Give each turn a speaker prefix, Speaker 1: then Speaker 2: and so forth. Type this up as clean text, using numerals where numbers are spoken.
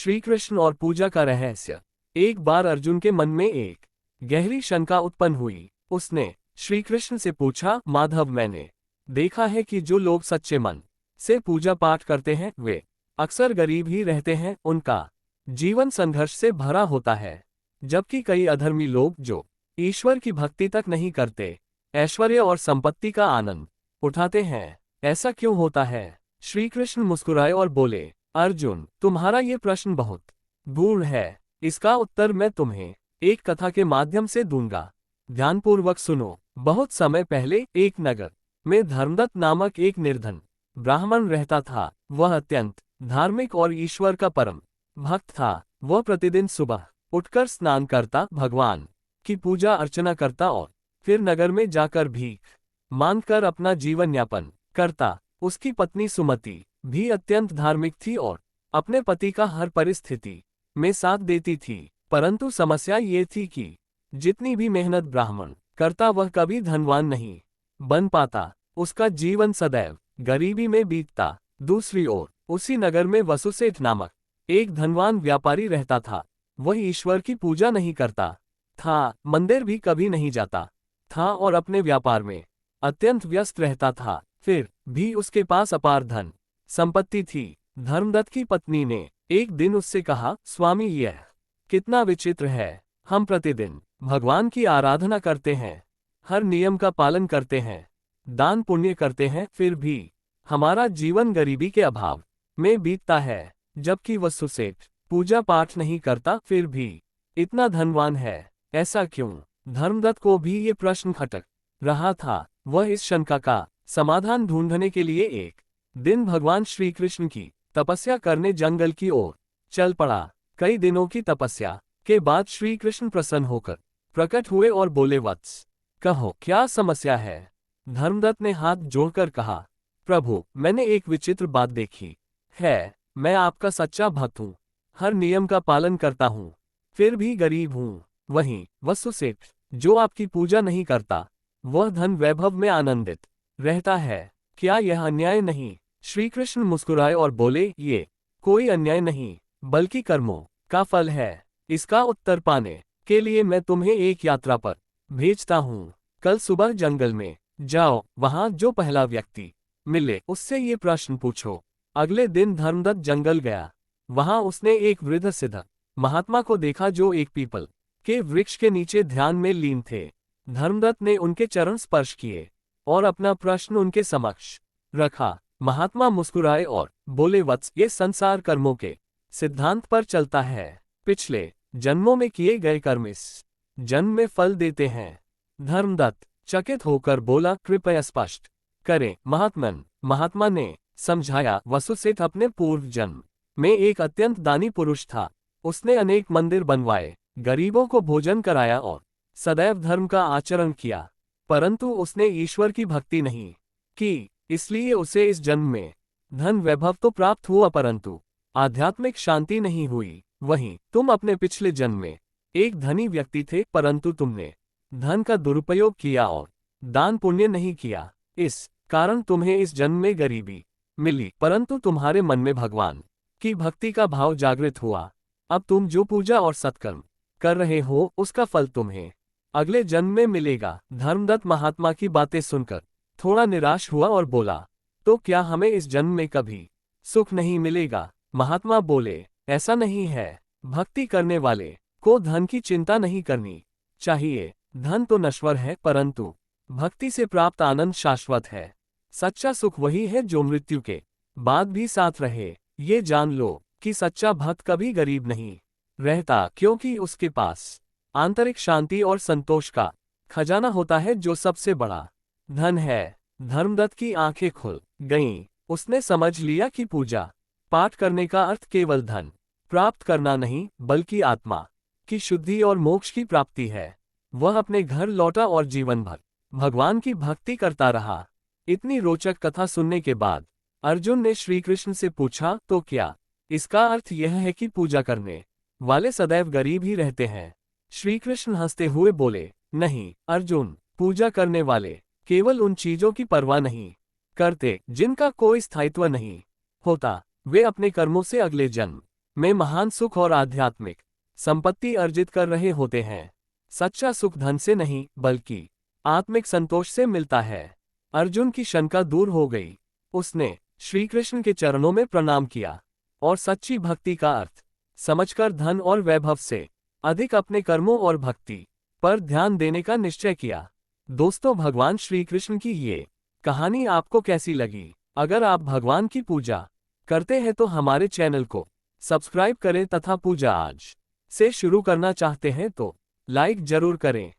Speaker 1: श्री कृष्ण और पूजा का रहस्य। एक बार अर्जुन के मन में एक गहरी शंका उत्पन्न हुई। उसने श्री कृष्ण से पूछा, माधव, मैंने देखा है कि जो लोग सच्चे मन से पूजा पाठ करते हैं वे अक्सर गरीब ही रहते हैं। उनका जीवन संघर्ष से भरा होता है, जबकि कई अधर्मी लोग जो ईश्वर की भक्ति तक नहीं करते, ऐश्वर्य और संपत्ति का आनंद उठाते हैं। ऐसा क्यों होता है? श्री कृष्ण मुस्कुराए और बोले, अर्जुन, तुम्हारा ये प्रश्न बहुत गूढ़ है। इसका उत्तर मैं तुम्हें एक कथा के माध्यम से दूंगा। ध्यानपूर्वक सुनो। बहुत समय पहले एक नगर में धर्मदत्त नामक एक निर्धन ब्राह्मण रहता था। वह अत्यंत धार्मिक और ईश्वर का परम भक्त था। वह प्रतिदिन सुबह उठकर स्नान करता, भगवान की पूजा अर्चना करता और फिर नगर में जाकर भीख मांगकर अपना जीवन यापन करता। उसकी पत्नी सुमति भी अत्यंत धार्मिक थी और अपने पति का हर परिस्थिति में साथ देती थी। परंतु समस्या ये थी कि जितनी भी मेहनत ब्राह्मण करता वह कभी धनवान नहीं बन पाता। उसका जीवन सदैव गरीबी में बीतता। दूसरी ओर उसी नगर में वसुसेठ नामक एक धनवान व्यापारी रहता था। वह ईश्वर की पूजा नहीं करता था, मंदिर भी कभी नहीं जाता था और अपने व्यापार में अत्यंत व्यस्त रहता था। फिर भी उसके पास अपार धन संपत्ति थी। धर्मदत्त की पत्नी ने एक दिन उससे कहा, स्वामी, यह कितना विचित्र है। हम प्रतिदिन भगवान की आराधना करते हैं, हर नियम का पालन करते हैं, दान पुण्य करते हैं, फिर भी हमारा जीवन गरीबी के अभाव में बीतता है। जबकि वसुसेठ पूजा पाठ नहीं करता, फिर भी इतना धनवान है। ऐसा क्यों? धर्मदत्त को भी ये प्रश्न खटक रहा था। वह इस शंका का समाधान ढूंढने के लिए एक दिन भगवान श्री कृष्ण की तपस्या करने जंगल की ओर चल पड़ा। कई दिनों की तपस्या के बाद श्री कृष्ण प्रसन्न होकर प्रकट हुए और बोले, वत्स, कहो क्या समस्या है? धर्मदत्त ने हाथ जोड़कर कहा, प्रभु, मैंने एक विचित्र बात देखी है। मैं आपका सच्चा भक्त हूँ, हर नियम का पालन करता हूँ, फिर भी गरीब हूँ। वहीं वसुसेठ, जो आपकी पूजा नहीं करता, वह धन वैभव में आनंदित रहता है। क्या यह अन्याय नहीं? श्री कृष्ण मुस्कुराए और बोले, ये कोई अन्याय नहीं, बल्कि कर्मों का फल है। इसका उत्तर पाने के लिए मैं तुम्हें एक यात्रा पर भेजता हूँ। कल सुबह जंगल में जाओ, वहां जो पहला व्यक्ति मिले उससे ये प्रश्न पूछो। अगले दिन धर्मदत्त जंगल गया। वहां उसने एक वृद्ध सिद्ध महात्मा को देखा जो एक पीपल के वृक्ष के नीचे ध्यान में लीन थे। धर्मदत्त ने उनके चरण स्पर्श किए और अपना प्रश्न उनके समक्ष रखा। महात्मा मुस्कुराए और बोले, वत्स, ये संसार कर्मों के सिद्धांत पर चलता है। पिछले जन्मों में किए गए कर्म इस जन्म में फल देते हैं। धर्मदत्त चकित होकर बोला, कृपया स्पष्ट करें महात्मन। महात्मा ने समझाया, वसुसेठ अपने पूर्व जन्म में एक अत्यंत दानी पुरुष था। उसने अनेक मंदिर बनवाए, गरीबों को भोजन कराया और सदैव धर्म का आचरण किया। परंतु उसने ईश्वर की भक्ति नहीं की, इसलिए उसे इस जन्म में धन वैभव तो प्राप्त हुआ, परंतु आध्यात्मिक शांति नहीं हुई। वहीं तुम अपने पिछले जन्म में एक धनी व्यक्ति थे, परंतु तुमने धन का दुरुपयोग किया और दान पुण्य नहीं किया। इस कारण तुम्हें इस जन्म में गरीबी मिली, परंतु तुम्हारे मन में भगवान की भक्ति का भाव जागृत हुआ। अब तुम जो पूजा और सत्कर्म कर रहे हो, उसका फल तुम्हें अगले जन्म में मिलेगा। धर्मदत्त महात्मा की बातें सुनकर थोड़ा निराश हुआ और बोला, तो क्या हमें इस जन्म में कभी सुख नहीं मिलेगा? महात्मा बोले, ऐसा नहीं है। भक्ति करने वाले को धन की चिंता नहीं करनी चाहिए। धन तो नश्वर है, परंतु भक्ति से प्राप्त आनंद शाश्वत है। सच्चा सुख वही है जो मृत्यु के बाद भी साथ रहे। ये जान लो कि सच्चा भक्त कभी गरीब नहीं रहता, क्योंकि उसके पास आंतरिक शांति और संतोष का खजाना होता है, जो सबसे बड़ा धन है। धर्मदत्त की आंखें खुल गईं। उसने समझ लिया कि पूजा पाठ करने का अर्थ केवल धन प्राप्त करना नहीं, बल्कि आत्मा की शुद्धि और मोक्ष की प्राप्ति है। वह अपने घर लौटा और जीवन भर भगवान की भक्ति करता रहा। इतनी रोचक कथा सुनने के बाद अर्जुन ने श्री कृष्ण से पूछा, तो क्या इसका अर्थ यह है कि पूजा करने वाले सदैव गरीब ही रहते हैं? श्री कृष्ण हंसते हुए बोले, नहीं अर्जुन, पूजा करने वाले केवल उन चीजों की परवाह नहीं करते जिनका कोई स्थायित्व नहीं होता। वे अपने कर्मों से अगले जन्म में महान सुख और आध्यात्मिक संपत्ति अर्जित कर रहे होते हैं। सच्चा सुख धन से नहीं बल्कि आत्मिक संतोष से मिलता है। अर्जुन की शंका दूर हो गई। उसने श्री कृष्ण के चरणों में प्रणाम किया और सच्ची भक्ति का अर्थ समझकर धन और वैभव से अधिक अपने कर्मों और भक्ति पर ध्यान देने का निश्चय किया। दोस्तों, भगवान श्री कृष्ण की ये कहानी आपको कैसी लगी? अगर आप भगवान की पूजा करते हैं तो हमारे चैनल को सब्सक्राइब करें तथा पूजा आज से शुरू करना चाहते हैं तो लाइक जरूर करें।